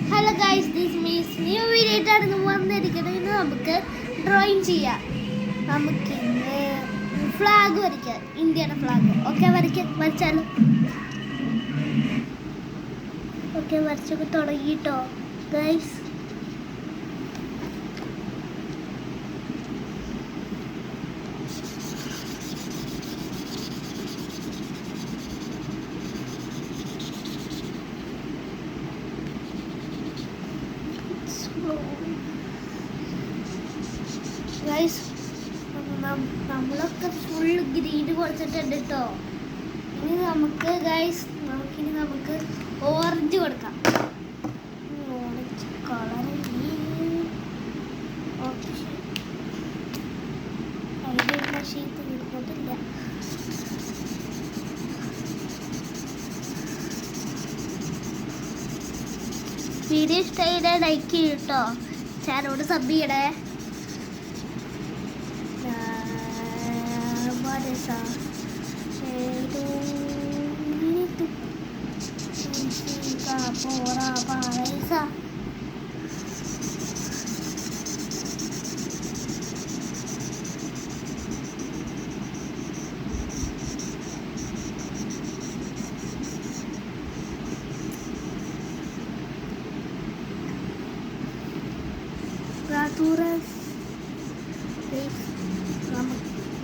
Hello guys, this means new video ആയിട്ടാണ് വന്നിരിക്കുന്നത്. ഇന്ന് നമുക്ക് ഡ്രോയിങ് ചെയ്യാം. നമുക്ക് ഇന്ന് ഫ്ലാഗ് വരയ്ക്കാം, ഇന്ത്യയുടെ ഫ്ലാഗ്. ഓക്കെ, വരച്ചാലും ഓക്കെ. വരച്ചൊക്കെ തുടങ്ങിട്ടോ ഗൈസ്. ഗൈസ്, നമ്മളൊക്കെ ഫുൾ ഗ്രീന് കൊടുത്തിട്ടുണ്ട് കേട്ടോ. ഇനി നമുക്ക് ഗൈസ് നമുക്ക് ഓറഞ്ച് കൊടുക്കാം. ഓറഞ്ച് കളർ അതിലുള്ള ഷീറ്റ് കിട്ടുന്നില്ല. വീഡിയോ ഇഷ്ടമായിട്ട് ലൈക്ക് ചെയ്യും കേട്ടോ. ചാനലോട് സബ് ചെയ്യണേ.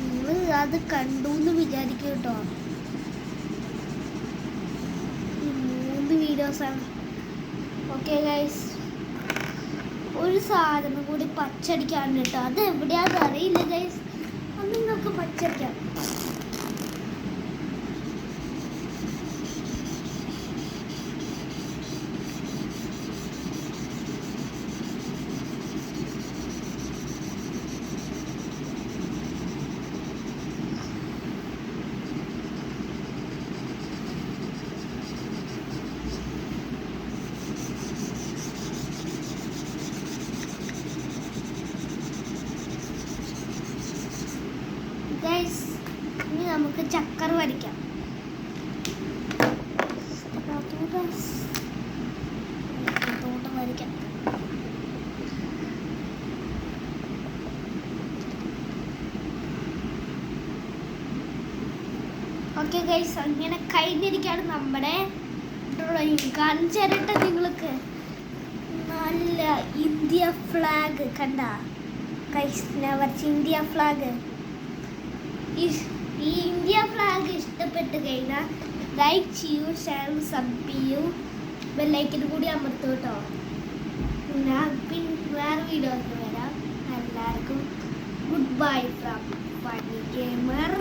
നിങ്ങൾ അത് കണ്ടു എന്ന് വിചാരിക്കും കേട്ടോ. 3 വീഡിയോസാണ്. ഓക്കെ ഗൈസ്, ഒരു സാധനം കൂടി പച്ചടിക്കാണ് കേട്ടോ. അത് എവിടെയാണെന്ന് അറിയില്ല ഗൈസ്. അത് നിങ്ങൾക്ക് പച്ചടിക്കാം. ഗൈസ്, ഇനി നമുക്ക് ചക്കർ വരയ്ക്കാം. വരയ്ക്കാം. ഓക്കെ ഗൈസ്, അങ്ങനെ കഴിഞ്ഞിരിക്കുകയാണ് നമ്മുടെ ഡ്രോയിങ്. കാണിച്ചു തരട്ടെ നിങ്ങൾക്ക്. നല്ല ഇന്ത്യ ഫ്ലാഗ് കണ്ട ഗൈസ്. ഞാൻ വരച്ച ഇന്ത്യ ഫ്ലാഗ്. ഈ ഇന്ത്യ ഫ്ലാഗ് ഇഷ്ടപ്പെട്ട് കഴിഞ്ഞാൽ ലൈക്ക് ചെയ്യൂ, ഷെയർ, സബ് ചെയ്യൂ, ബെല്ലൈക്കനും കൂടി അമർത്തൂ കേട്ടോ. ഞാൻ പിന്നെ വേറെ വീഡിയോസ് വരാം. എല്ലാവർക്കും good bye from funny gamer.